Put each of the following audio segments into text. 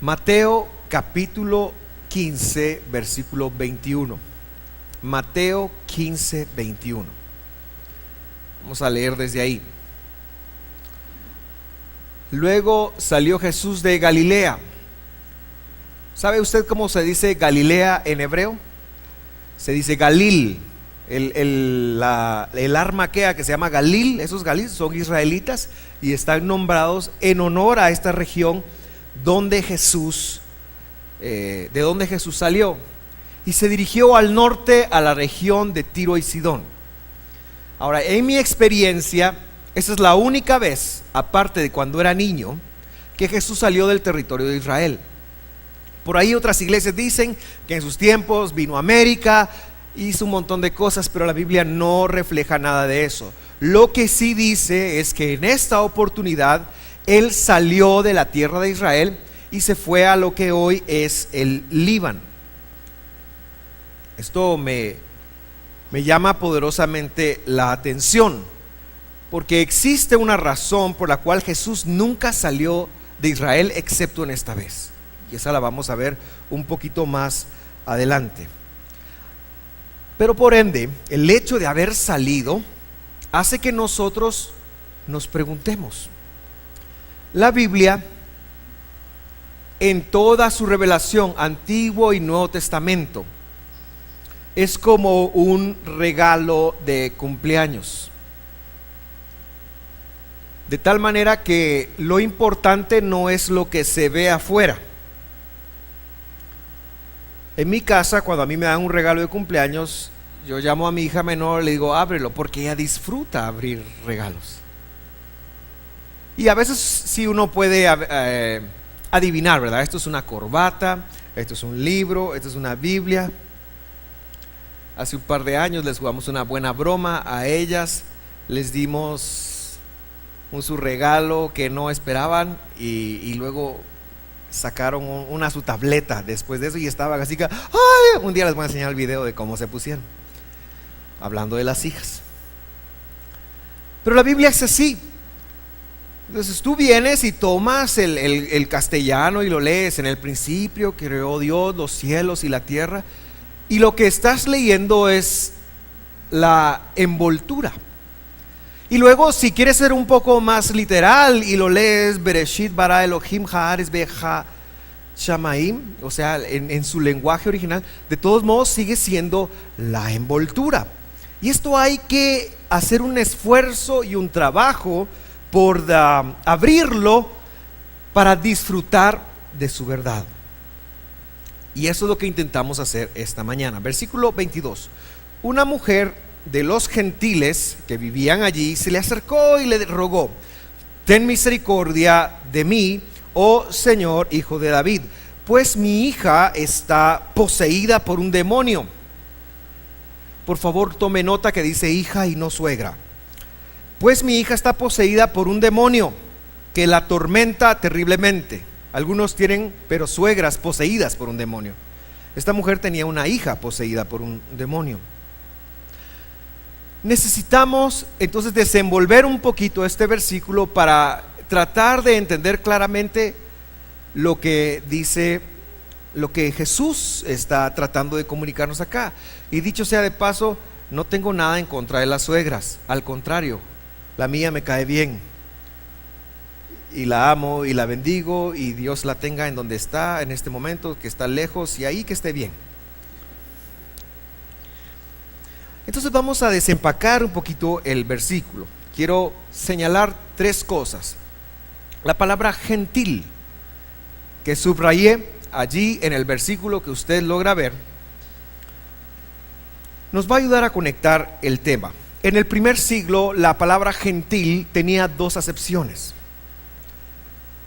Mateo capítulo 15, versículo 21. Mateo 15, 21. Vamos a leer desde ahí. Luego salió Jesús de Galilea. ¿Sabe usted cómo se dice Galilea en hebreo? Se dice Galil. El armaquea que se llama Galil, esos Galil son israelitas y están nombrados en honor a esta región donde Jesús, de donde Jesús salió, y se dirigió al norte a la región de Tiro y Sidón. Ahora, en mi experiencia, esa es la única vez, aparte de cuando era niño, que Jesús salió del territorio de Israel. Por ahí otras iglesias dicen que en sus tiempos vino a América, hizo un montón de cosas, pero la Biblia no refleja nada de eso. Lo que sí dice es que en esta oportunidad Él salió de la tierra de Israel y se fue a lo que hoy es el Líbano. Esto me llama poderosamente la atención, porque existe una razón por la cual Jesús nunca salió de Israel excepto en esta vez, y esa la vamos a ver un poquito más adelante. Pero por ende, el hecho de haber salido hace que nosotros nos preguntemos. La Biblia, en toda su revelación, Antiguo y Nuevo Testamento, es como un regalo de cumpleaños. De tal manera que lo importante no es lo que se ve afuera. En mi casa, cuando a mí me dan un regalo de cumpleaños, yo llamo a mi hija menor y le digo, ábrelo, porque ella disfruta abrir regalos. Y a veces sí uno puede adivinar, ¿verdad? Esto es una corbata, esto es un libro, esto es una Biblia. Hace un par de años les jugamos una buena broma a ellas, les dimos su regalo que no esperaban y luego sacaron su tableta después de eso y estaban así que, ¡ay! Un día les voy a enseñar el video de cómo se pusieron, hablando de las hijas. Pero la Biblia es así. Entonces tú vienes y tomas el castellano y lo lees. En el principio creó Dios los cielos y la tierra, y lo que estás leyendo es la envoltura. Y luego, si quieres ser un poco más literal y lo lees, Bereshit bara Elohim haaretz beha shamaim, o sea, en su lenguaje original, de todos modos sigue siendo la envoltura. Y esto hay que hacer un esfuerzo y un trabajo por abrirlo para disfrutar de su verdad. Y eso es lo que intentamos hacer esta mañana. Versículo 22. Una mujer de los gentiles que vivían allí se le acercó y le rogó: ten misericordia de mí, oh Señor, hijo de David, pues mi hija está poseída por un demonio. Por favor, tome nota que dice hija y no suegra. Pues mi hija está poseída por un demonio que la atormenta terriblemente. Algunos tienen, pero suegras poseídas por un demonio. Esta mujer tenía una hija poseída por un demonio. Necesitamos entonces desenvolver un poquito este versículo para tratar de entender claramente lo que dice, lo que Jesús está tratando de comunicarnos acá. Y dicho sea de paso, no tengo nada en contra de las suegras, al contrario, la mía me cae bien y la amo y la bendigo, y Dios la tenga en donde está en este momento, que está lejos, y ahí que esté bien. Entonces vamos a desempacar un poquito el versículo. Quiero señalar tres cosas. La palabra gentil, que subrayé allí en el versículo que usted logra ver, nos va a ayudar a conectar el tema. En el primer siglo la palabra gentil tenía dos acepciones.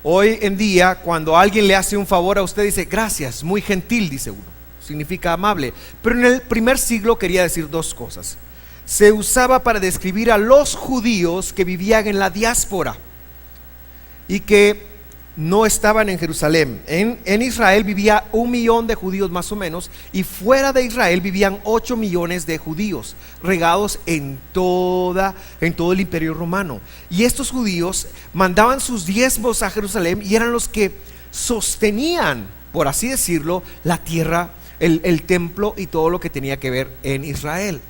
Hoy en día, cuando alguien le hace un favor a usted, dice gracias, muy gentil, dice uno, significa amable. Pero en el primer siglo quería decir dos cosas. Se usaba para describir a los judíos que vivían en la diáspora y que no estaban en Jerusalén. En Israel vivía 1 millón de judíos más o menos, y fuera de Israel vivían 8 millones de judíos regados en todo el imperio romano. Y estos judíos mandaban sus diezmos a Jerusalén y eran los que sostenían, por así decirlo, la tierra, el templo y todo lo que tenía que ver en Israel.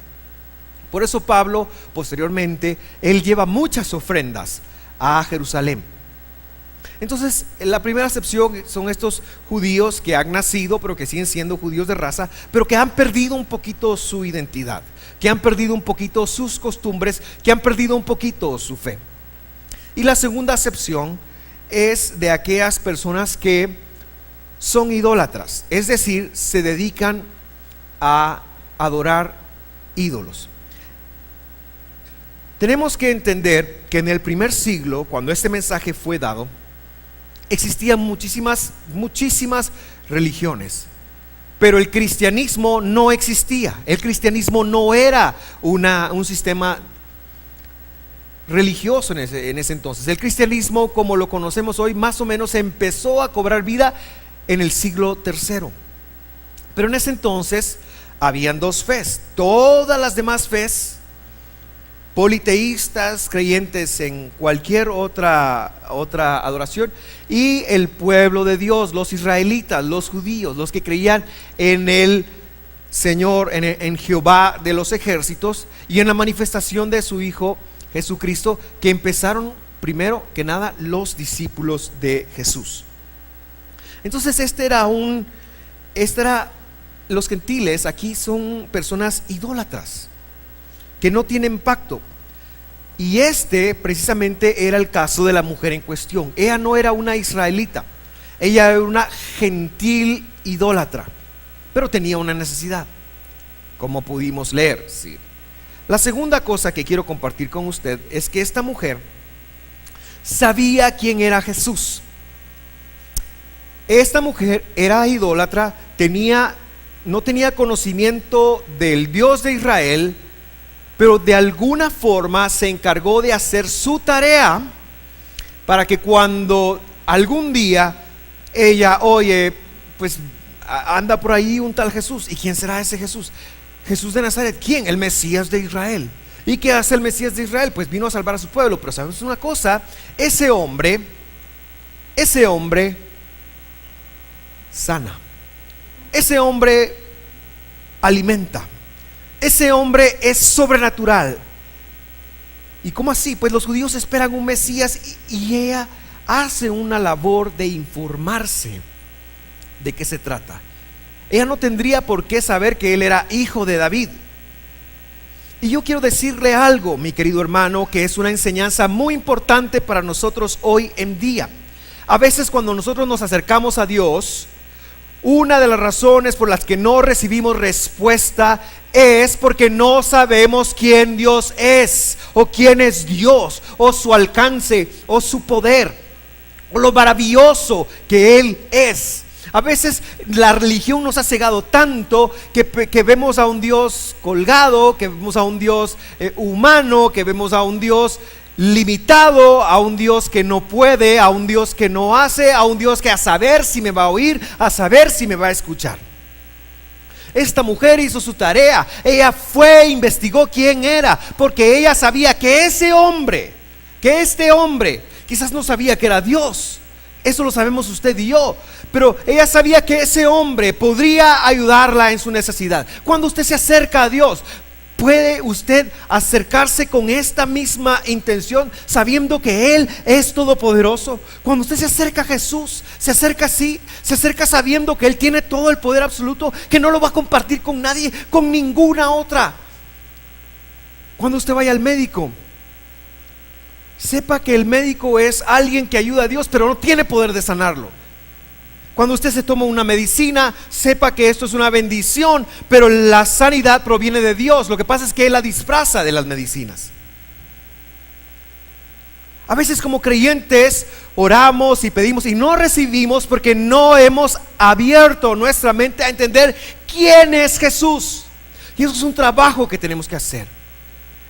Por eso Pablo, posteriormente, él lleva muchas ofrendas a Jerusalén. Entonces, la primera acepción son estos judíos que han nacido, pero que siguen siendo judíos de raza, pero que han perdido un poquito su identidad, que han perdido un poquito sus costumbres, que han perdido un poquito su fe. Y la segunda acepción es de aquellas personas que son idólatras, es decir, se dedican a adorar ídolos. Tenemos que entender que en el primer siglo, cuando este mensaje fue dado, existían muchísimas religiones, pero el cristianismo no existía. El cristianismo no era un sistema religioso en ese entonces. El cristianismo, como lo conocemos hoy, más o menos empezó a cobrar vida en el siglo III. Pero en ese entonces habían dos fes. Todas las demás fes, politeístas, creyentes en cualquier otra adoración, y el pueblo de Dios, los israelitas, los judíos, los que creían en el Señor, en Jehová de los ejércitos y en la manifestación de su Hijo Jesucristo, que empezaron primero que nada los discípulos de Jesús. Entonces los gentiles aquí son personas idólatras que no tienen pacto. Y precisamente era el caso de la mujer en cuestión. Ella no era una israelita, ella era una gentil idólatra, pero tenía una necesidad, como pudimos leer, ¿sí? La segunda cosa que quiero compartir con usted es que esta mujer sabía quién era Jesús. Esta mujer era idólatra, no tenía conocimiento del Dios de Israel, pero de alguna forma se encargó de hacer su tarea para que cuando algún día ella oye, pues anda por ahí un tal Jesús. ¿Y quién será ese Jesús? Jesús de Nazaret. ¿Quién? El Mesías de Israel. ¿Y qué hace el Mesías de Israel? Pues vino a salvar a su pueblo. Pero sabemos una cosa, ese hombre sana, ese hombre alimenta, ese hombre es sobrenatural. ¿Y cómo así? Pues los judíos esperan un Mesías y ella hace una labor de informarse de qué se trata. Ella no tendría por qué saber que él era hijo de David. Y yo quiero decirle algo, mi querido hermano, que es una enseñanza muy importante para nosotros hoy en día. A veces cuando nosotros nos acercamos a Dios, una de las razones por las que no recibimos respuesta es porque no sabemos quién Dios es, o quién es Dios, o su alcance, o su poder, o lo maravilloso que Él es. A veces la religión nos ha cegado tanto que vemos a un Dios colgado, que vemos a un Dios humano, que vemos a un Dios limitado, a un Dios que no puede, a un Dios que no hace, a un Dios que a saber si me va a oír, a saber si me va a escuchar. Esta mujer hizo su tarea. Ella fue e investigó quién era, porque ella sabía que este hombre quizás no sabía que era Dios. Eso lo sabemos usted y yo, pero ella sabía que ese hombre podría ayudarla en su necesidad. Cuando usted se acerca a Dios, ¿puede usted acercarse con esta misma intención, sabiendo que Él es todopoderoso? Cuando usted se acerca a Jesús, se acerca así, se acerca sabiendo que Él tiene todo el poder absoluto, que no lo va a compartir con nadie, con ninguna otra. Cuando usted vaya al médico, sepa que el médico es alguien que ayuda a Dios, pero no tiene poder de sanarlo. Cuando usted se toma una medicina, sepa que esto es una bendición, pero la sanidad proviene de Dios. Lo que pasa es que Él la disfraza de las medicinas. A veces como creyentes oramos y pedimos y no recibimos porque no hemos abierto nuestra mente a entender quién es Jesús. Y eso es un trabajo que tenemos que hacer.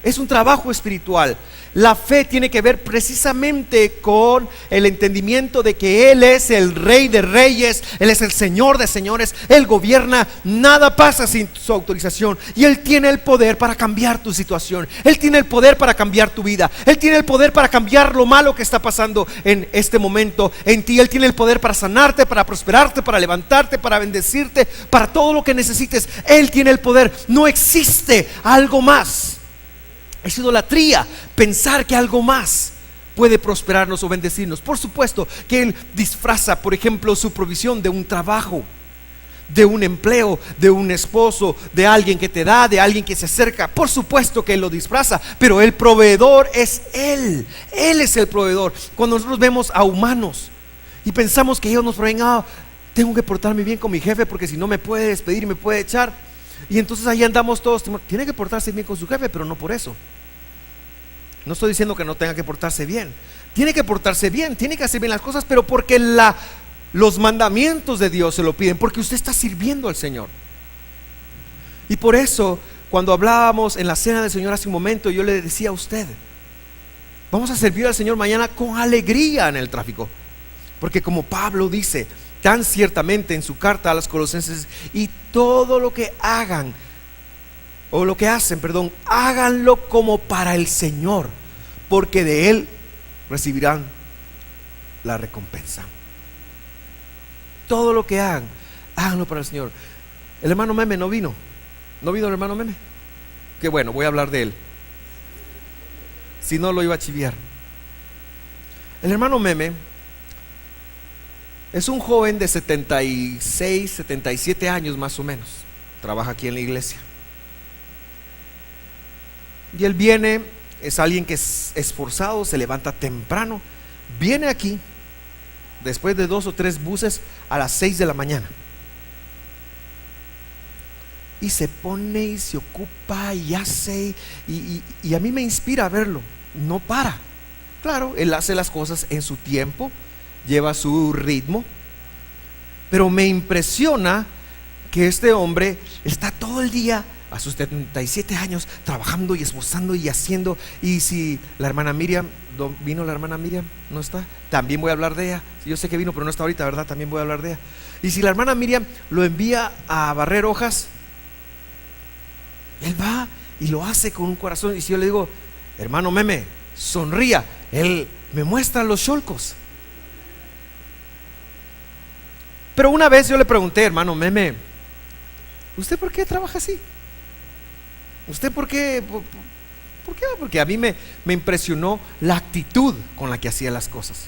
Es un trabajo espiritual. La fe tiene que ver precisamente con el entendimiento de que Él es el Rey de Reyes, Él es el Señor de Señores, Él gobierna, nada pasa sin su autorización. Y Él tiene el poder para cambiar tu situación, Él tiene el poder para cambiar tu vida, Él tiene el poder para cambiar lo malo que está pasando en este momento en ti. Él tiene el poder para sanarte, para prosperarte, para levantarte, para bendecirte, para todo lo que necesites. Él tiene el poder. No existe algo más. Es idolatría pensar que algo más puede prosperarnos o bendecirnos. Por supuesto que Él disfraza, por ejemplo, su provisión de un trabajo, de un empleo, de un esposo, de alguien que te da, de alguien que se acerca. Por supuesto que Él lo disfraza, pero el proveedor es Él. Él es el proveedor. Cuando nosotros vemos a humanos y pensamos que ellos nos proveen, tengo que portarme bien con mi jefe porque si no me puede despedir y me puede echar. Y entonces ahí andamos todos. Tiene que portarse bien con su jefe, pero no por eso. No estoy diciendo que no tenga que portarse bien. Tiene que portarse bien, tiene que hacer bien las cosas, pero porque los mandamientos de Dios se lo piden, porque usted está sirviendo al Señor. Y por eso, cuando hablábamos en la cena del Señor hace un momento, yo le decía a usted, vamos a servir al Señor mañana con alegría en el tráfico. Porque como Pablo dice tan ciertamente en su carta a los Colosenses, y todo lo que hagan, o lo que hacen, perdón, háganlo como para el Señor, porque de Él recibirán la recompensa. Todo lo que hagan, háganlo para el Señor. El hermano Meme no vino el hermano Meme. Qué bueno, voy a hablar de él. Si no, lo iba a chiviar. El hermano Meme es un joven de 76, 77 años más o menos. Trabaja aquí en la iglesia. Y él viene, es alguien que es esforzado, se levanta temprano. Viene aquí después de 2 o 3 buses a las 6 de la mañana. Y se pone y se ocupa y hace. Y a mí me inspira a verlo. No para. Claro, él hace las cosas en su tiempo, lleva su ritmo, pero me impresiona que este hombre está todo el día a sus 77 años trabajando y esforzando y haciendo. Y si la hermana Miriam, ¿vino la hermana Miriam? ¿No está? También voy a hablar de ella. Yo sé que vino, pero no está ahorita, ¿verdad? También voy a hablar de ella. Y si la hermana Miriam lo envía a barrer hojas, él va y lo hace con un corazón. Y si yo le digo, hermano Meme, sonría, él me muestra los cholcos. Pero una vez yo le pregunté, hermano Meme, ¿usted por qué trabaja así? ¿Usted por qué? ¿Por qué? Porque a mí me impresionó la actitud con la que hacía las cosas.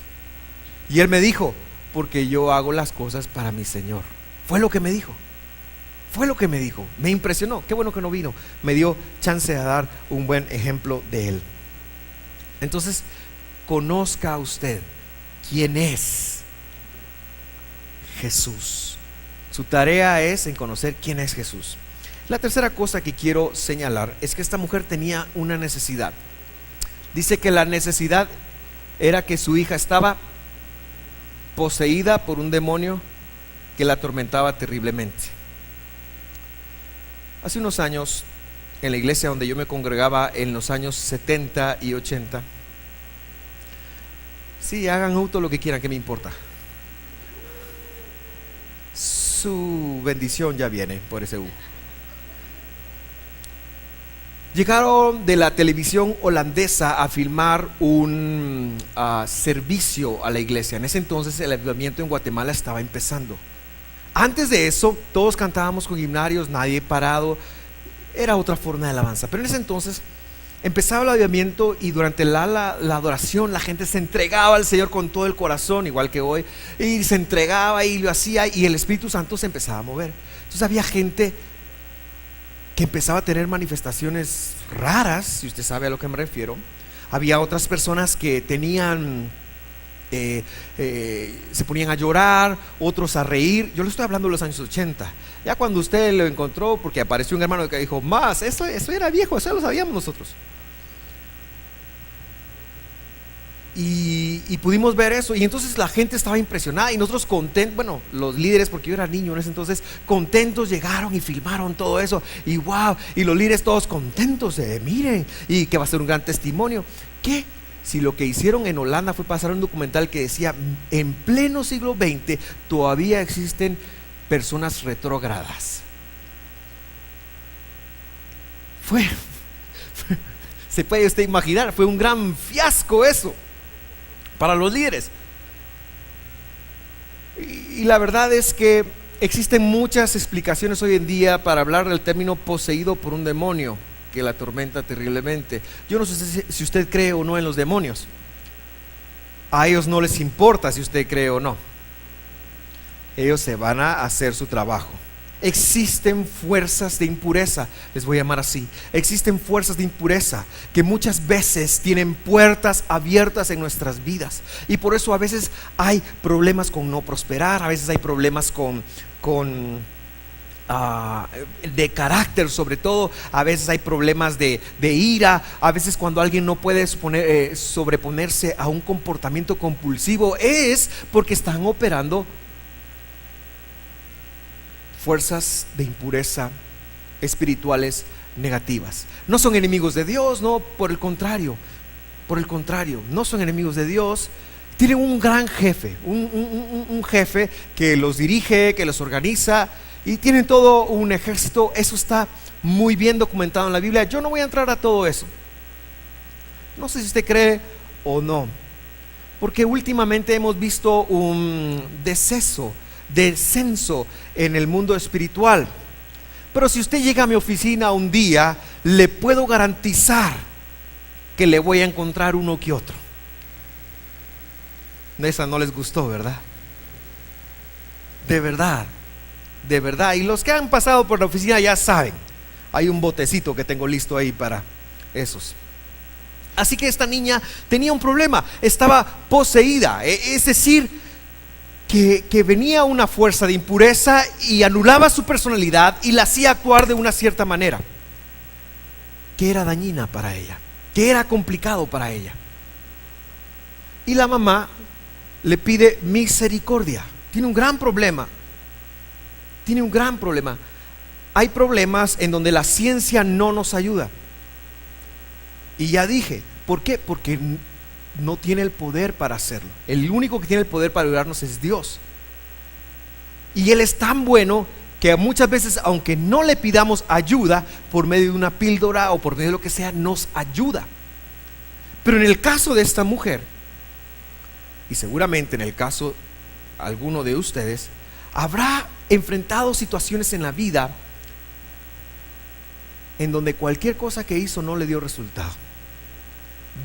Y él me dijo, porque yo hago las cosas para mi Señor. Fue lo que me dijo. Me impresionó. Qué bueno que no vino. Me dio chance de dar un buen ejemplo de él. Entonces, conozca usted quién es Jesús. Su tarea es en conocer quién es Jesús. La tercera cosa que quiero señalar es que esta mujer tenía una necesidad. Dice que la necesidad era que su hija estaba poseída por un demonio que la atormentaba terriblemente. Hace unos años, en la iglesia donde yo me congregaba en los años 70 y 80, sí, hagan auto lo que quieran, que me importa. Su bendición ya viene por ese U. Llegaron de la televisión holandesa a filmar un servicio a la iglesia. En ese entonces el avivamiento en Guatemala estaba empezando. Antes de eso todos cantábamos con himnarios, nadie parado. Era otra forma de alabanza. Pero en ese entonces empezaba el avivamiento y durante la adoración la gente se entregaba al Señor con todo el corazón, igual que hoy. Y se entregaba y lo hacía y el Espíritu Santo se empezaba a mover. Entonces había gente que empezaba a tener manifestaciones raras, si usted sabe a lo que me refiero. Había otras personas que tenían se ponían a llorar, otros a reír. Yo le estoy hablando de los años 80. Ya cuando usted lo encontró, porque apareció un hermano que dijo, más, eso era viejo, eso lo sabíamos nosotros. Y pudimos ver eso, y entonces la gente estaba impresionada y nosotros contentos, bueno, los líderes, porque yo era niño en ese entonces, contentos llegaron y filmaron todo eso, y wow, y los líderes todos contentos, miren, y que va a ser un gran testimonio. ¿Qué? Si lo que hicieron en Holanda fue pasar un documental que decía, en pleno siglo XX todavía existen personas retrógradas. Se puede usted imaginar, fue un gran fiasco eso para los líderes. Y la verdad es que existen muchas explicaciones hoy en día para hablar del término poseído por un demonio que la atormenta terriblemente. Yo no sé si usted cree o no en los demonios. A ellos no les importa si usted cree o no. Ellos se van a hacer su trabajo. Existen fuerzas de impureza, les voy a llamar así. Existen fuerzas de impureza que muchas veces tienen puertas abiertas en nuestras vidas. Y por eso a veces hay problemas con no prosperar, a veces hay problemas de carácter, sobre todo. A veces hay problemas de ira. A veces cuando alguien no puede sobreponerse a un comportamiento compulsivo, es porque están operando fuerzas de impureza espirituales negativas. No son enemigos de Dios, no, por el contrario, no son enemigos de Dios. Tienen un gran jefe, un jefe que los dirige, que los organiza, y tienen todo un ejército. Eso está muy bien documentado en la Biblia. Yo no voy a entrar a todo eso. No sé si usted cree o no, porque últimamente hemos visto un descenso en el mundo espiritual. Pero si usted llega a mi oficina un día, le puedo garantizar que le voy a encontrar uno que otro. Esa no les gustó, ¿verdad? De verdad. Y los que han pasado por la oficina ya saben, hay un botecito que tengo listo ahí para esos. Así que esta niña tenía un problema, estaba poseída, es decir, que venía una fuerza de impureza y anulaba su personalidad y la hacía actuar de una cierta manera, que era dañina para ella, que era complicado para ella. Y la mamá le pide misericordia. Tiene un gran problema. Hay problemas en donde la ciencia no nos ayuda. Y ya dije, ¿por qué? Porque no tiene el poder para hacerlo. El único que tiene el poder para ayudarnos es Dios. Y Él es tan bueno que muchas veces, aunque no le pidamos ayuda, por medio de una píldora o por medio de lo que sea, nos ayuda. Pero en el caso de esta mujer, y seguramente en el caso alguno de ustedes, habrá enfrentado situaciones en la vida en donde cualquier cosa que hizo no le dio resultado.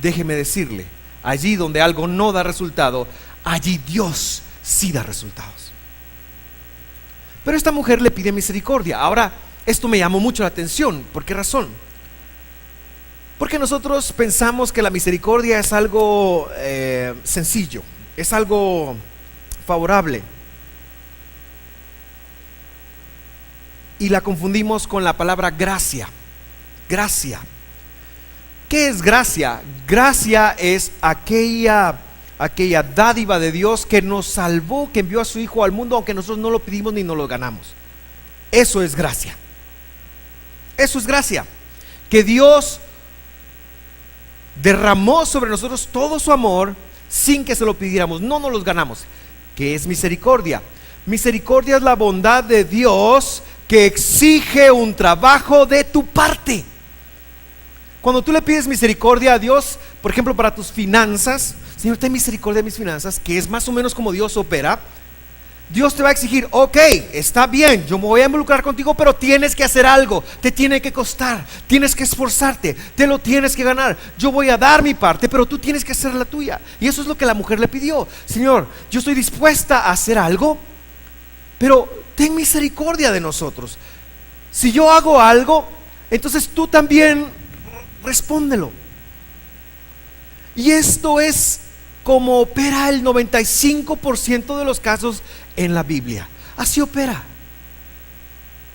Déjeme decirle, allí donde algo no da resultado, allí Dios sí da resultados. Pero esta mujer le pide misericordia. Ahora, esto me llamó mucho la atención. ¿Por qué razón? Porque nosotros pensamos que la misericordia es algo sencillo, es algo favorable, y la confundimos con la palabra gracia. Gracia. ¿Qué es gracia? Gracia es aquella dádiva de Dios que nos salvó, que envió a su Hijo al mundo, aunque nosotros no lo pedimos ni nos lo ganamos. Eso es gracia. Eso es gracia. Que Dios derramó sobre nosotros todo su amor sin que se lo pidiéramos, no nos los ganamos. ¿Qué es misericordia? Misericordia es la bondad de Dios que exige un trabajo de tu parte. Cuando tú le pides misericordia a Dios, por ejemplo, para tus finanzas, Señor, ten misericordia de mis finanzas, que es más o menos como Dios opera. Dios te va a exigir, ok, está bien, yo me voy a involucrar contigo, pero tienes que hacer algo, te tiene que costar, tienes que esforzarte, te lo tienes que ganar. Yo voy a dar mi parte, pero tú tienes que hacer la tuya. Y eso es lo que la mujer le pidió. Señor, yo estoy dispuesta a hacer algo, pero ten misericordia de nosotros. Si yo hago algo, entonces tú también respóndelo. Y esto es como opera el 95% de los casos en la Biblia. Así opera.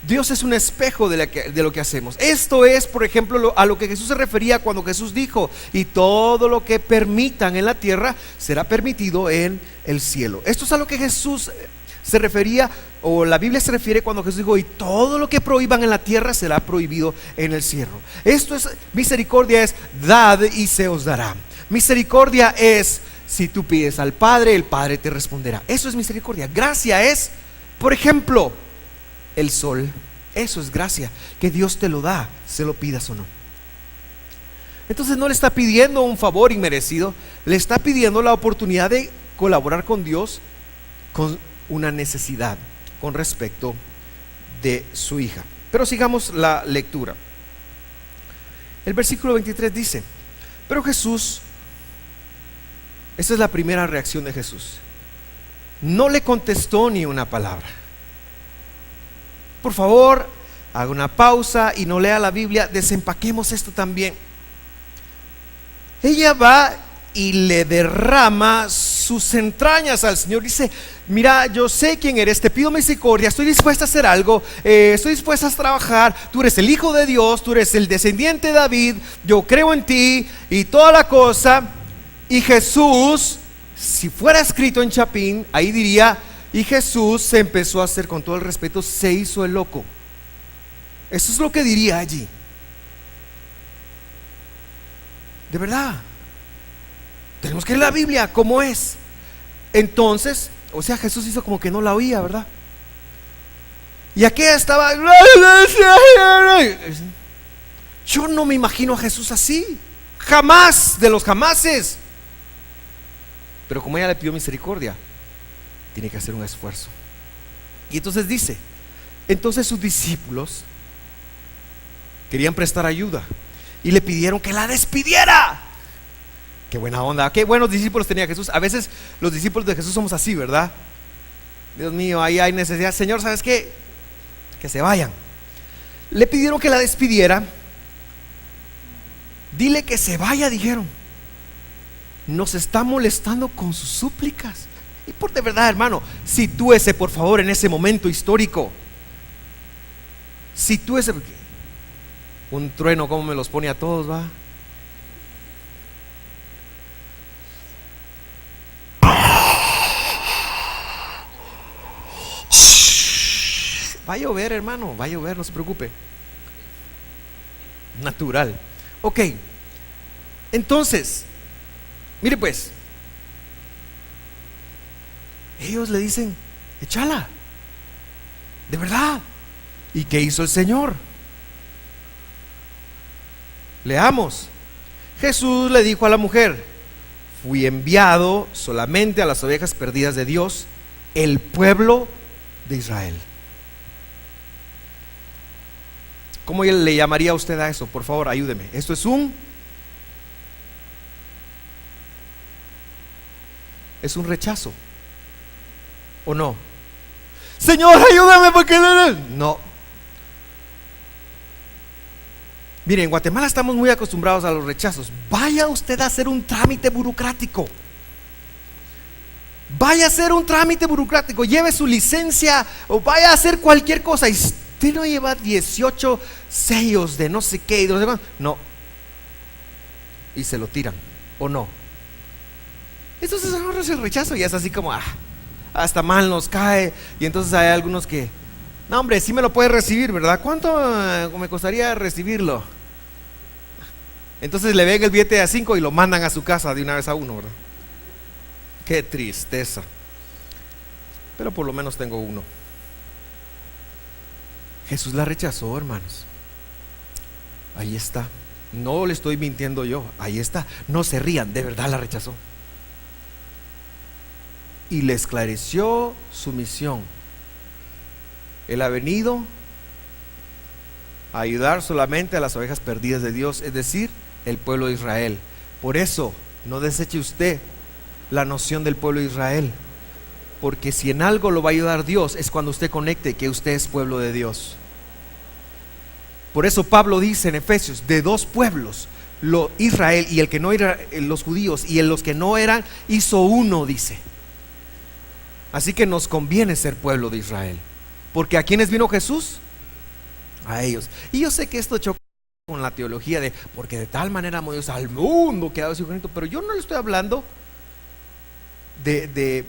Dios es un espejo de lo que hacemos. Esto es, por ejemplo, a lo que Jesús se refería cuando Jesús dijo: y todo lo que permitan en la tierra será permitido en el cielo. Esto es a lo que Jesús se refería, o la Biblia se refiere cuando Jesús dijo: y todo lo que prohíban en la tierra será prohibido en el cielo. Esto es, misericordia es: dad y se os dará. Misericordia es: si tú pides al Padre, el Padre te responderá. Eso es misericordia. Gracia es, por ejemplo, el sol. Eso es gracia, que Dios te lo da, se lo pidas o no. Entonces no le está pidiendo un favor inmerecido, le está pidiendo la oportunidad de colaborar con Dios con una necesidad con respecto de su hija. Pero sigamos la lectura. El versículo 23 dice: pero Jesús, esa es la primera reacción de Jesús, no le contestó ni una palabra. Por favor, haga una pausa y no lea la Biblia, desempaquemos esto también. Ella va y le derrama sus entrañas al Señor. Dice: mira, yo sé quién eres, te pido misericordia, estoy dispuesta a hacer algo, estoy dispuesta a trabajar, tú eres el Hijo de Dios, tú eres el descendiente de David, yo creo en ti y toda la cosa. Y Jesús, si fuera escrito en Chapín, ahí diría: y Jesús se empezó a hacer, con todo el respeto, se hizo el loco. Eso es lo que diría allí. De verdad, tenemos que leer la Biblia como es. Entonces, o sea, Jesús hizo como que no la oía, ¿verdad? Y aquella estaba: yo no me imagino a Jesús así, jamás de los jamases. Pero como ella le pidió misericordia, tiene que hacer un esfuerzo. Y entonces dice: entonces sus discípulos querían prestar ayuda y le pidieron que la despidiera. Qué buena onda, qué buenos discípulos tenía Jesús. A veces los discípulos de Jesús somos así, ¿verdad? Dios mío, ahí hay necesidad. Señor, ¿sabes qué? Que se vayan. Le pidieron que la despidiera. Dile que se vaya, dijeron. Nos está molestando con sus súplicas. Y por de verdad, hermano, sitúese por favor en ese momento histórico. Sitúese. Un trueno, como me los pone a todos, va. Va a llover, hermano, va a llover, no se preocupe. Natural. Ok. Entonces, mire pues, ellos le dicen: échala, de verdad. ¿Y qué hizo el Señor? Leamos. Jesús le dijo a la mujer: fui enviado solamente a las ovejas perdidas de Dios, el pueblo de Israel. ¿Cómo le llamaría usted a eso? Por favor, ayúdeme. Esto es un rechazo, ¿o no? Señor, ayúdame porque no. Miren, en Guatemala estamos muy acostumbrados a los rechazos. Vaya usted a hacer un trámite burocrático. Vaya a hacer un trámite burocrático, lleve su licencia o vaya a hacer cualquier cosa. Y usted no lleva 18 sellos de no sé qué, no. Y se lo tiran, ¿o no? Entonces ahora es el rechazo y es así como hasta mal nos cae. Y entonces hay algunos que: no, hombre, sí me lo puede recibir, ¿verdad? ¿Cuánto me costaría recibirlo? Entonces le ven el billete a 5 y lo mandan a su casa de una vez a uno, ¿verdad? Qué tristeza. Pero por lo menos tengo uno. Jesús la rechazó, hermanos. Ahí está. No le estoy mintiendo yo. Ahí está. No se rían, de verdad la rechazó. Y le esclareció su misión. Él ha venido a ayudar solamente a las ovejas perdidas de Dios, es decir, el pueblo de Israel. Por eso, no deseche usted la noción del pueblo de Israel, porque si en algo lo va a ayudar Dios es cuando usted conecte que usted es pueblo de Dios. Por eso Pablo dice en Efesios: de dos pueblos, Israel y el que no era, los judíos y los que no eran, hizo uno, dice. Así que nos conviene ser pueblo de Israel, porque ¿a quiénes vino Jesús? a ellos. Y yo sé que esto choca con la teología de porque de tal manera amó Dios al mundo que ha dado su unigénito, pero yo no le estoy hablando le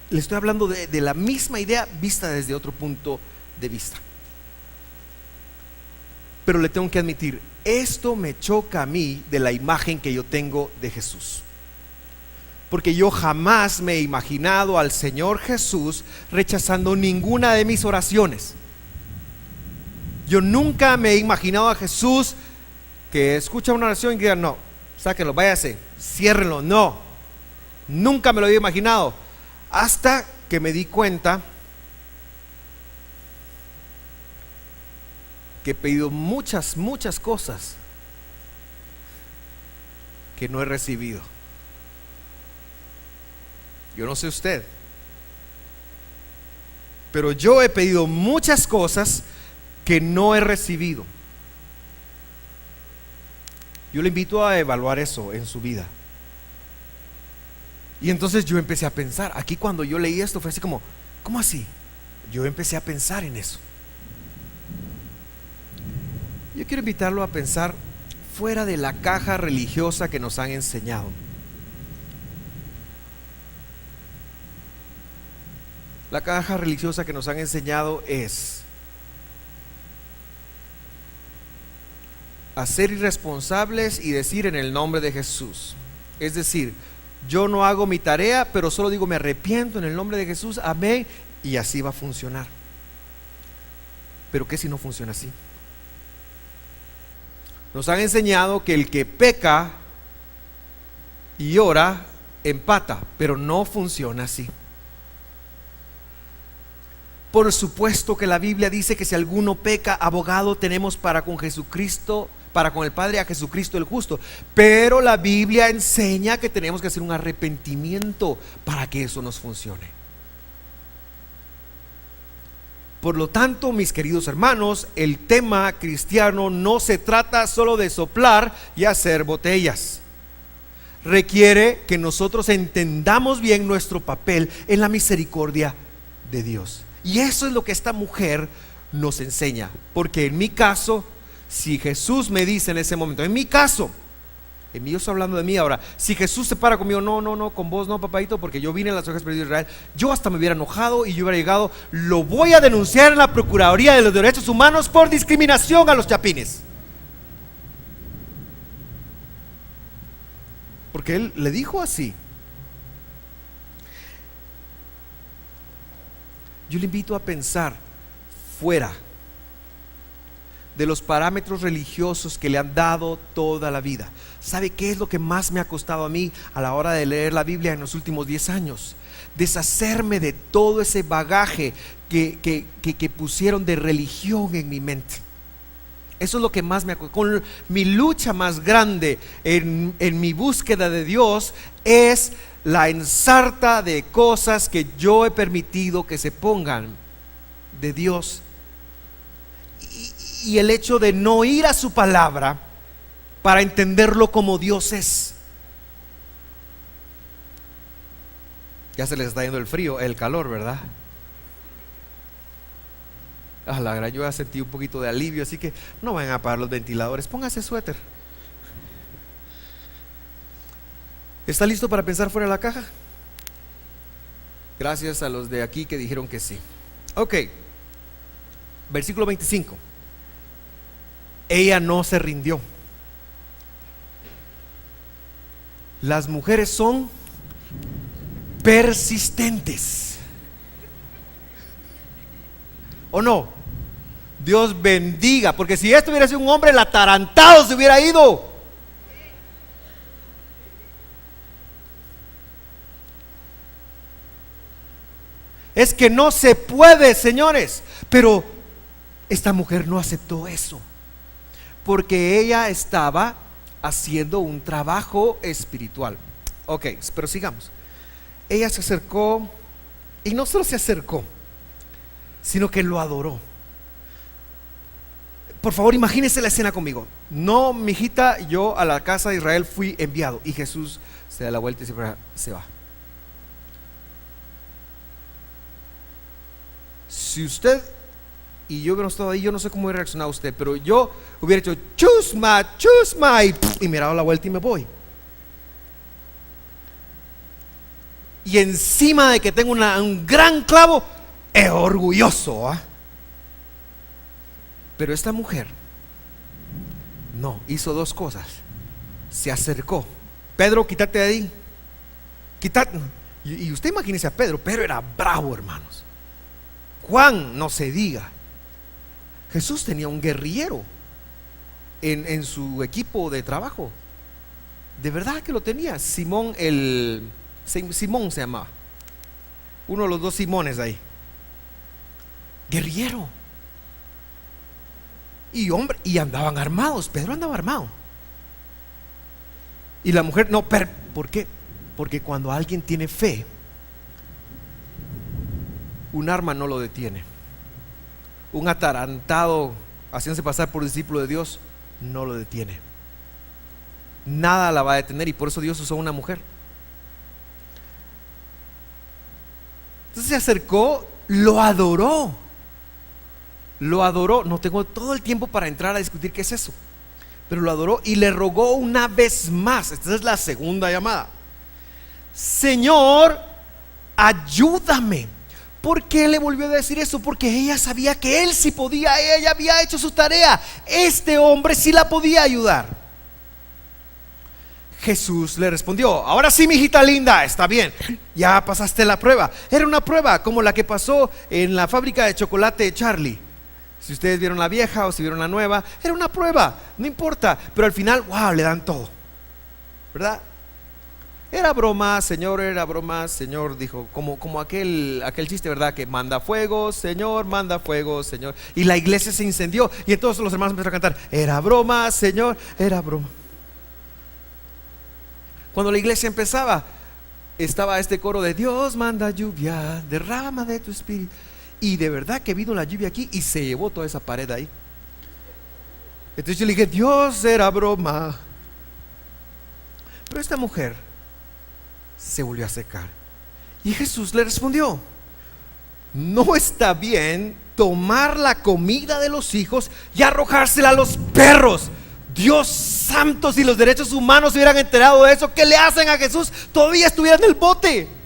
estoy hablando de la misma idea vista desde otro punto de vista. Pero le tengo que admitir, esto me choca a mí de la imagen que yo tengo de Jesús. Porque yo jamás me he imaginado al Señor Jesús rechazando ninguna de mis oraciones. Yo nunca me he imaginado a Jesús que escucha una oración y diga, no, sáquenlo, váyase, ciérrenlo. No, nunca me lo había imaginado. Hasta que me di cuenta que he pedido muchas cosas que no he recibido. Yo no sé usted, pero yo he pedido muchas cosas que no he recibido. Yo le invito a evaluar eso en su vida. Y entonces yo empecé a pensar, aquí cuando yo leí esto fue así como, ¿cómo así? Yo empecé a pensar en eso. Yo quiero invitarlo a pensar fuera de la caja religiosa que nos han enseñado. La caja religiosa que nos han enseñado es a ser irresponsables y decir en el nombre de Jesús. Es decir, yo no hago mi tarea, pero solo digo me arrepiento en el nombre de Jesús, amén, y así va a funcionar. Pero ¿qué si no funciona así? Nos han enseñado que el que peca y ora empata, pero no funciona así. Por supuesto que la Biblia dice que si alguno peca, abogado tenemos para con Jesucristo, para con el Padre, a Jesucristo el justo. Pero la Biblia enseña que tenemos que hacer un arrepentimiento para que eso nos funcione. Por lo tanto, mis queridos hermanos, el tema cristiano no se trata solo de soplar y hacer botellas. Requiere que nosotros entendamos bien nuestro papel en la misericordia de Dios. Y eso es lo que esta mujer nos enseña. Porque en mi caso, si Jesús me dice en ese momento, en mi caso, yo estoy hablando de mí ahora, si Jesús se para conmigo, no, con vos no, papadito, porque yo vine a las ovejas perdidas de Israel, yo hasta me hubiera enojado y yo hubiera llegado, lo voy a denunciar en la Procuraduría de los Derechos Humanos por discriminación a los chapines. Porque él le dijo así. Yo le invito a pensar fuera de los parámetros religiosos que le han dado toda la vida. ¿Sabe qué es lo que más me ha costado a mí a la hora de leer la Biblia en los últimos 10 años? Deshacerme de todo ese bagaje que pusieron de religión en mi mente. Eso es lo que más me ha costado. Con mi lucha más grande en mi búsqueda de Dios es la ensarta de cosas que yo he permitido que se pongan de Dios, y el hecho de no ir a su palabra para entenderlo como Dios es. Ya se les está yendo el frío, el calor, ¿verdad? La gran, yo ya sentí un poquito de alivio, así que no vayan a apagar los ventiladores, póngase suéter. ¿Está listo para pensar fuera de la caja? Gracias a los de aquí que dijeron que sí. Ok, versículo 25. Ella no se rindió. Las mujeres son persistentes, ¿o no? Dios bendiga, porque si esto hubiera sido un hombre, el atarantado se hubiera ido. Es que no se puede, señores. Pero esta mujer no aceptó eso, porque ella estaba haciendo un trabajo espiritual. Ok, pero sigamos. Ella se acercó, y no solo se acercó, sino que lo adoró. Por favor, imagínense la escena conmigo. No, mijita, yo a la casa de Israel fui enviado. Y Jesús se da la vuelta y se va. Si usted y yo hubiera estado ahí, yo no sé cómo hubiera reaccionado usted, pero yo hubiera hecho chusma, chusma, y me he dado la vuelta y me voy. Y encima de que tengo un gran clavo, es orgulloso, ¿eh? Pero esta mujer no, hizo dos cosas. Se acercó. Pedro, quítate de ahí. Quítate. Y usted imagínese a Pedro. Pedro era bravo, hermanos. Juan, no se diga. Jesús tenía un guerrillero en su equipo de trabajo. De verdad que lo tenía. Simón se llamaba. Uno de los dos Simones ahí. Guerrillero. Y hombre, y andaban armados. Pedro andaba armado. Y la mujer, no, ¿por qué? Porque cuando alguien tiene fe, un arma no lo detiene. Un atarantado haciéndose pasar por discípulo de Dios no lo detiene. Nada la va a detener, y por eso Dios usó una mujer. Entonces se acercó, lo adoró. Lo adoró. No tengo todo el tiempo para entrar a discutir qué es eso, pero lo adoró y le rogó una vez más. Esta es la segunda llamada. Señor, ayúdame. ¿Por qué le volvió a decir eso? Porque ella sabía que él sí podía. Ella había hecho su tarea. Este hombre sí la podía ayudar. Jesús le respondió: ahora sí, mi hijita linda, está bien, ya pasaste la prueba. Era una prueba como la que pasó en la fábrica de chocolate de Charlie. Si ustedes vieron la vieja o si vieron la nueva, era una prueba, no importa, pero al final, wow, le dan todo, ¿verdad? Era broma, Señor, era broma, Señor, dijo, como aquel chiste, ¿verdad? Que manda fuego, Señor, y la iglesia se incendió, y entonces los hermanos empezaron a cantar, era broma, Señor, era broma. Cuando la iglesia empezaba, estaba este coro de Dios manda lluvia, derrama de tu espíritu. Y de verdad que vino la lluvia aquí y se llevó toda esa pared ahí. Entonces yo le dije, Dios, era broma. Pero esta mujer se volvió a secar. Y Jesús le respondió: no está bien tomar la comida de los hijos y arrojársela a los perros. Dios santo, si los derechos humanos se hubieran enterado de eso, ¿qué le hacen a Jesús? Todavía estuviera en el bote.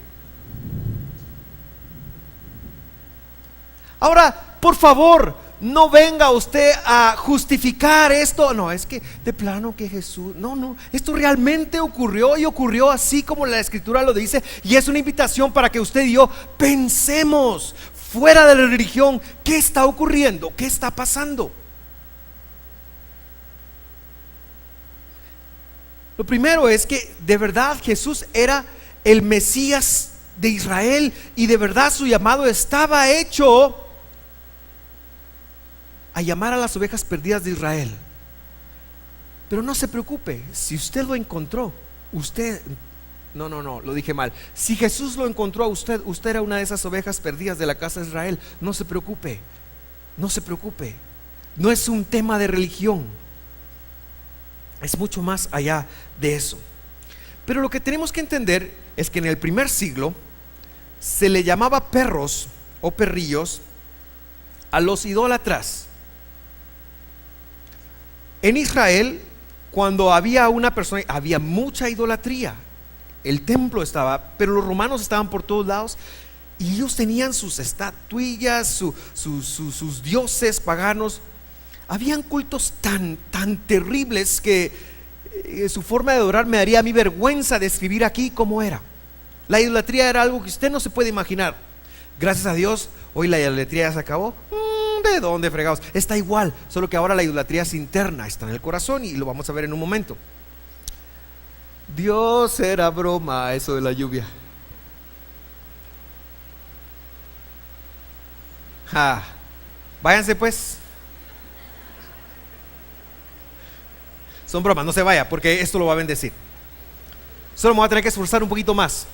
Ahora, por favor, no venga usted a justificar esto. No, es que de plano que Jesús, no, esto realmente ocurrió, y ocurrió así como la escritura lo dice. Y es una invitación para que usted y yo pensemos fuera de la religión. ¿Qué está ocurriendo? ¿Qué está pasando? Lo primero es que de verdad Jesús era el Mesías de Israel, y de verdad su llamado estaba hecho a llamar a las ovejas perdidas de Israel. Pero no se preocupe, si usted lo encontró, no, lo dije mal. Si Jesús lo encontró a usted, usted era una de esas ovejas perdidas de la casa de Israel. No se preocupe, no se preocupe. No es un tema de religión, es mucho más allá de eso. Pero lo que tenemos que entender es que en el primer siglo se le llamaba perros o perrillos a los idólatras. En Israel, cuando había una persona, había mucha idolatría. El templo estaba, pero los romanos estaban por todos lados, y ellos tenían sus estatuillas, sus dioses paganos. Habían cultos tan terribles que su forma de adorar me daría a mí vergüenza describir aquí cómo era. La idolatría era algo que usted no se puede imaginar. Gracias a Dios, hoy la idolatría ya se acabó. ¿De dónde fregados? Está igual, solo que ahora la idolatría es interna, está en el corazón, y lo vamos a ver en un momento. Dios, era broma eso de la lluvia. Váyanse pues. Son bromas, no se vaya, porque esto lo va a bendecir. Solo me voy a tener que esforzar un poquito más.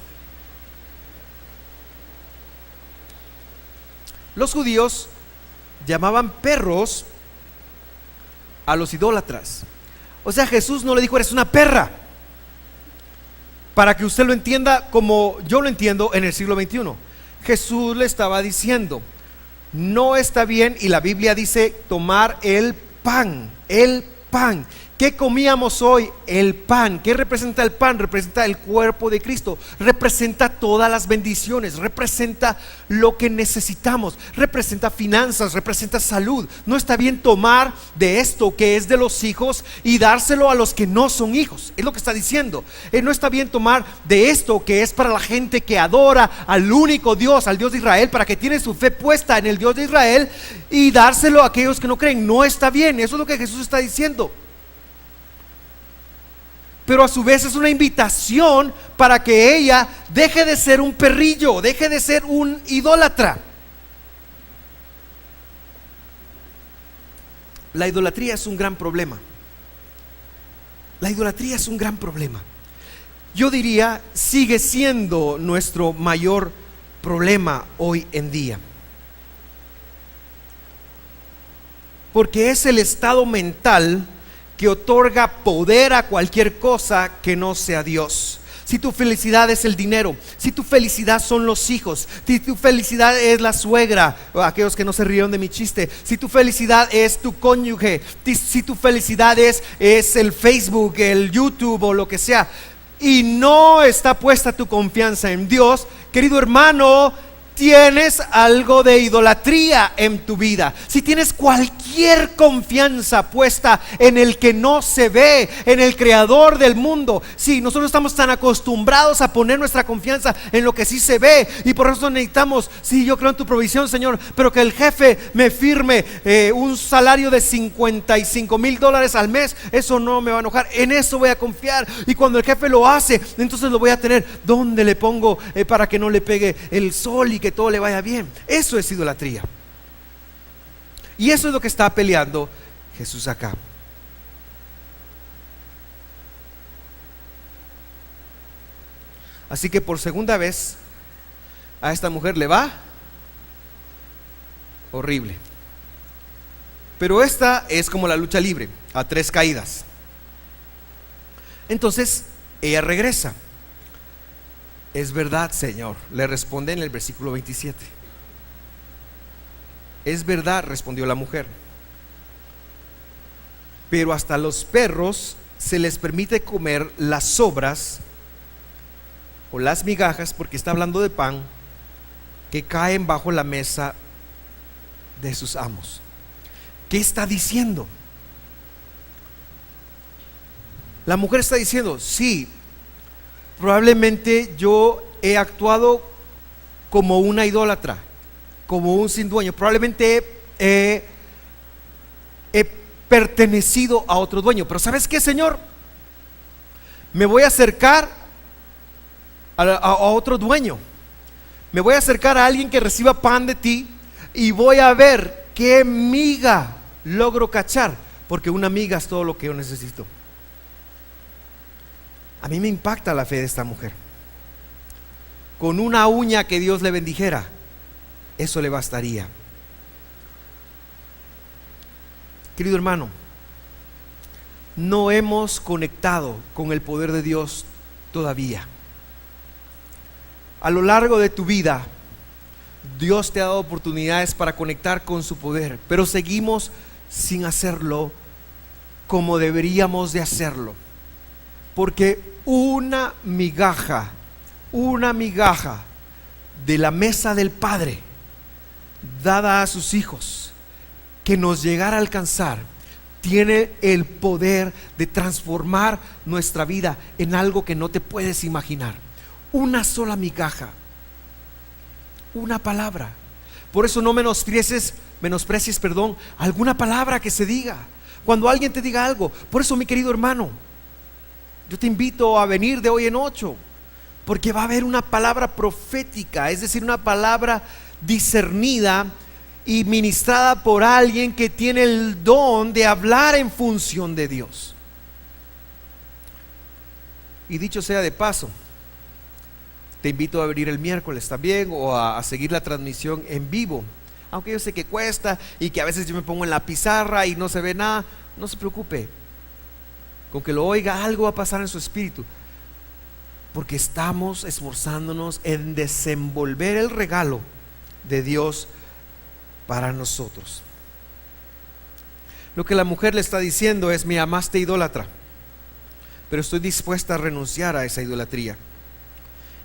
Los judíos llamaban perros a los idólatras. O sea, Jesús no le dijo eres una perra, para que usted lo entienda como yo lo entiendo en el siglo XXI. Jesús le estaba diciendo: No está bien, y la Biblia dice tomar el pan, el pan. ¿Qué comíamos hoy? El pan. ¿Qué representa el pan? Representa el cuerpo de Cristo, representa todas las bendiciones, representa lo que necesitamos, representa finanzas, representa salud. No está bien tomar de esto que es de los hijos y dárselo a los que no son hijos, es lo que está diciendo. No está bien tomar de esto que es para la gente que adora al único Dios, al Dios de Israel, para que tiene su fe puesta en el Dios de Israel, y dárselo a aquellos que no creen. No está bien, eso es lo que Jesús está diciendo. Pero a su vez es una invitación para que ella deje de ser un perrillo, deje de ser un idólatra. La idolatría es un gran problema. La idolatría es un gran problema. Yo diría, sigue siendo nuestro mayor problema hoy en día. Porque es el estado mental que otorga poder a cualquier cosa que no sea Dios. Si tu felicidad es el dinero, si tu felicidad son los hijos, si tu felicidad es la suegra, aquellos que no se rieron de mi chiste, si tu felicidad es tu cónyuge, si tu felicidad es el Facebook, el YouTube o lo que sea, y no está puesta tu confianza en Dios, querido hermano, tienes algo de idolatría en tu vida. Si tienes cualquier confianza puesta en el que no se ve, en el creador del mundo. Sí, nosotros estamos tan acostumbrados a poner nuestra confianza en lo que sí se ve, y por eso necesitamos, sí, yo creo en tu provisión, Señor, pero que el jefe me firme un salario de $55,000 al mes, eso no me va a enojar, en eso voy a confiar. Y cuando el jefe lo hace, entonces lo voy a tener. ¿Dónde le pongo para que no le pegue el sol y que todo le vaya bien? Eso es idolatría. Y eso es lo que está peleando Jesús acá. Así que por segunda vez a esta mujer le va horrible. Pero esta es como la lucha libre, a 3 caídas. Entonces ella regresa. Es verdad, Señor, le responde en el versículo 27. Es verdad, respondió la mujer, pero hasta los perros se les permite comer las sobras o las migajas, porque está hablando de pan, que caen bajo la mesa de sus amos. ¿Qué está diciendo? La mujer está diciendo, sí, probablemente yo he actuado como una idólatra, como un sin dueño. Probablemente he pertenecido a otro dueño. Pero ¿sabes qué, Señor? Me voy a acercar a otro dueño. Me voy a acercar a alguien que reciba pan de ti, y voy a ver qué miga logro cachar, porque una miga es todo lo que yo necesito. A mí me impacta la fe de esta mujer. Con una uña que Dios le bendijera, eso le bastaría. Querido hermano, no hemos conectado con el poder de Dios todavía. A lo largo de tu vida, Dios te ha dado oportunidades para conectar con su poder, pero seguimos sin hacerlo como deberíamos de hacerlo. Porque una migaja de la mesa del Padre dada a sus hijos, que nos llegara a alcanzar, tiene el poder de transformar nuestra vida en algo que no te puedes imaginar. Una sola migaja, una palabra. Por eso no menosprecies, alguna palabra que se diga. Cuando alguien te diga algo, por eso, mi querido hermano, yo te invito a venir de hoy en 8, porque va a haber una palabra profética, es decir, una palabra discernida y ministrada por alguien que tiene el don de hablar en función de Dios. Y dicho sea de paso, te invito a venir el miércoles también, o a seguir la transmisión en vivo. Aunque yo sé que cuesta y que a veces yo me pongo en la pizarra y no se ve nada, no se preocupe. Con que lo oiga, algo va a pasar en su espíritu, porque estamos esforzándonos en desenvolver el regalo de Dios para nosotros. Lo que la mujer le está diciendo es: me amaste idólatra, pero estoy dispuesta a renunciar a esa idolatría,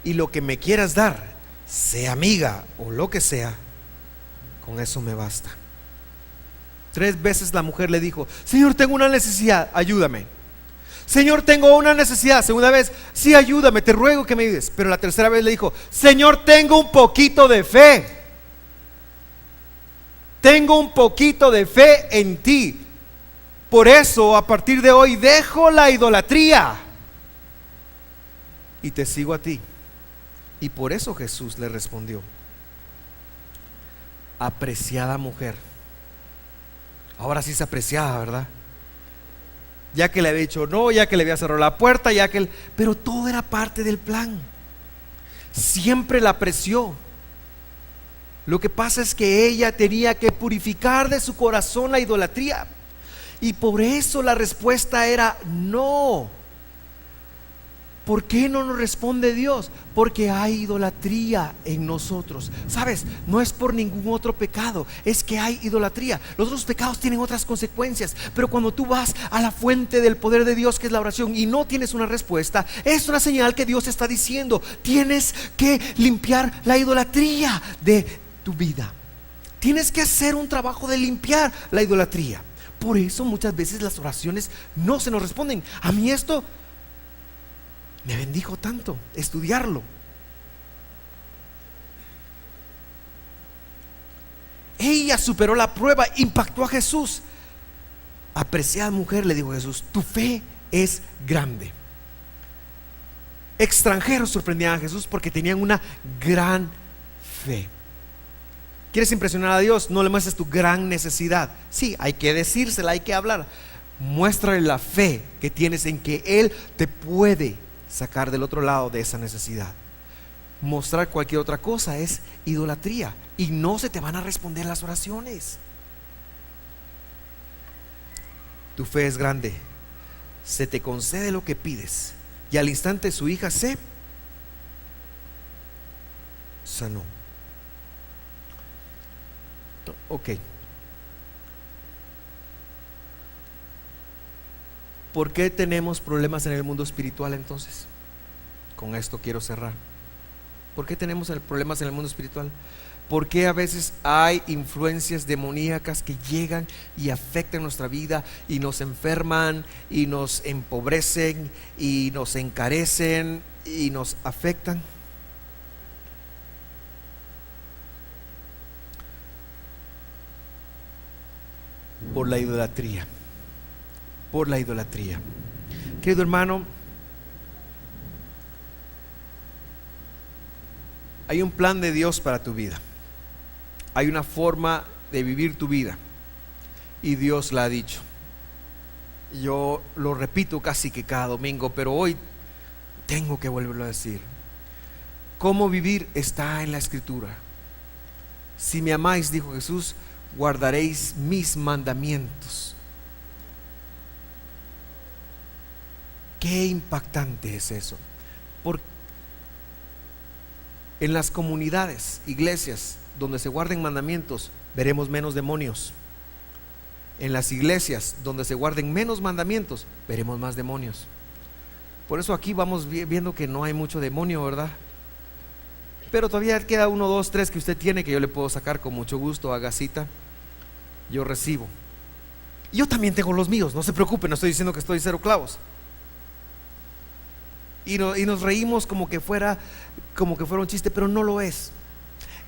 y lo que me quieras dar, sea amiga o lo que sea, con eso me basta. 3 veces la mujer le dijo: Señor, tengo una necesidad, ayúdame. Señor, tengo una necesidad. Segunda vez: sí, ayúdame, te ruego que me ayudes. Pero la tercera vez le dijo: Señor, tengo un poquito de fe. Tengo un poquito de fe en ti. Por eso, a partir de hoy, dejo la idolatría y te sigo a ti. Y por eso Jesús le respondió: apreciada mujer. Ahora sí es apreciada, ¿verdad? Ya que le había dicho no, ya que le había cerrado la puerta, pero todo era parte del plan. Siempre la apreció. Lo que pasa es que ella tenía que purificar de su corazón la idolatría, y por eso la respuesta era no. ¿Por qué no nos responde Dios? Porque hay idolatría en nosotros. ¿Sabes? No es por ningún otro pecado, es que hay idolatría. Los otros pecados tienen otras consecuencias, pero cuando tú vas a la fuente del poder de Dios, que es la oración, y no tienes una respuesta, es una señal que Dios está diciendo: tienes que limpiar la idolatría de tu vida. Tienes que hacer un trabajo de limpiar la idolatría. Por eso muchas veces las oraciones no se nos responden. A mí esto me bendijo tanto estudiarlo. Ella superó la prueba, impactó a Jesús. Apreciada mujer, le dijo Jesús, tu fe es grande. Extranjeros sorprendían a Jesús porque tenían una gran fe. ¿Quieres impresionar a Dios? No le muestres tu gran necesidad. Sí, hay que decírsela, hay que hablar. Muéstrale la fe que tienes en que Él te puede sacar del otro lado de esa necesidad. Mostrar cualquier otra cosa es idolatría, y no se te van a responder las oraciones. Tu fe es grande, se te concede lo que pides. Y al instante su hija se sanó. Ok. ¿Por qué tenemos problemas en el mundo espiritual entonces? Con esto quiero cerrar. ¿Por qué tenemos problemas en el mundo espiritual? ¿Por qué a veces hay influencias demoníacas que llegan y afectan nuestra vida y nos enferman y nos empobrecen y nos encarecen y nos afectan? Por la idolatría. Por la idolatría. Querido hermano, hay un plan de Dios para tu vida. Hay una forma de vivir tu vida, y Dios la ha dicho. Yo lo repito casi que cada domingo, pero hoy tengo que volverlo a decir. Cómo vivir está en la Escritura. Si me amáis, dijo Jesús, guardaréis mis mandamientos. Qué impactante es eso. Porque en las comunidades, iglesias donde se guarden mandamientos, veremos menos demonios. En las iglesias donde se guarden menos mandamientos, veremos más demonios. Por eso aquí vamos viendo que no hay mucho demonio, ¿verdad? Pero todavía queda 1, 2, 3 que usted tiene, que yo le puedo sacar con mucho gusto. Haga cita, yo recibo. Yo también tengo los míos, no se preocupe, no estoy diciendo que estoy 0 clavos. Y nos reímos como que fuera un chiste, pero no lo es.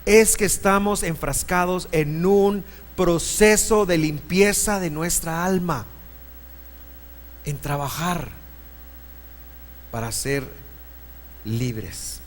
Es que estamos enfrascados en un proceso de limpieza de nuestra alma, en trabajar para ser libres.